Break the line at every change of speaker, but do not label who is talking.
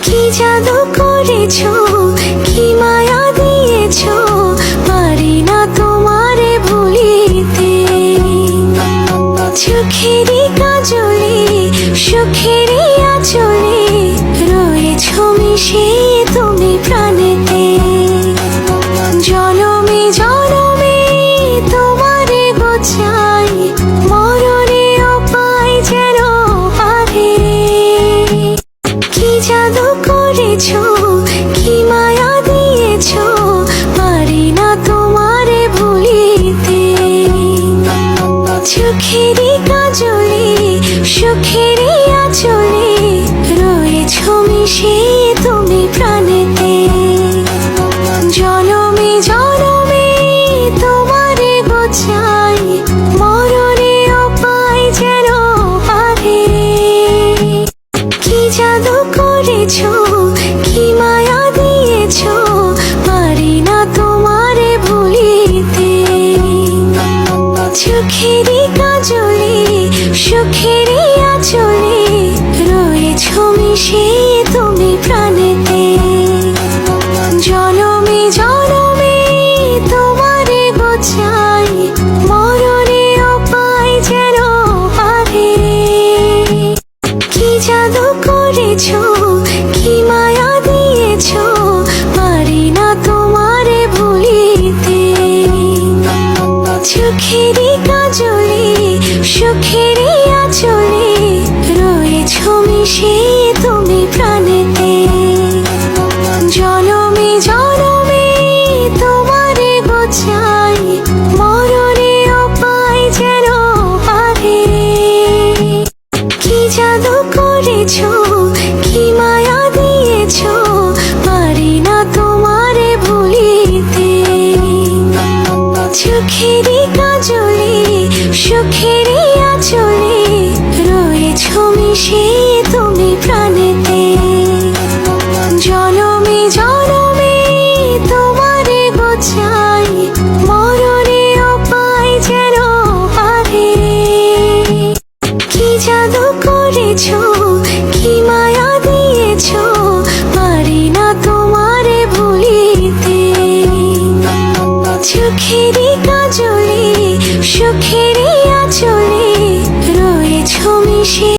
কি জাদু করেছো, কি মায়া দিয়েছো, পারি না তোমারে ভুলিতে। চোখেরই কাজলে, সুখেরই আঁচলে, রয়েছো মিশে তুমি প্রাণেতে। জনমে জনমে তোমারে বোঝাই, মরণেও পাই যেন পারে। কি জাদু করেছো, কি মায়া দিয়েছো, পারি না তোমারে ভুলিতে। চোখেরই কাজলে, সুখেরই আঁচলে, রয়েছো মিশে তুমি প্রাণেতে। জনমে জনমে তোমারে বোঝাই, মরণেও পাই যেন পারে। কি জাদু করেছো, কি মায়া দিয়েছো, পারি না তোমারে ভুলিতে। চোখেরই কাজলে, সুখেরই আঁচলে, রয়েছো মিশে তুমি প্রাণেতে। জনমে জনমে তোমারে বোঝাই, মরণেও পাই যেন পারে। কি জাদু করেছো, কি মায়া দিয়েছো, পারি না তোমারে ভুলিতে। চোখেরই কাজলে, সুখেরই আঁচলে, রয়েছো মিশে তুমি প্রাণেতে। জনমে জনমে তোমারে বোঝাই, মরণেও পাই যেন পারে। কি জাদু করেছো, কি মায়া দিয়েছো, পারি না তোমারে ভুলিতে। চোখেরই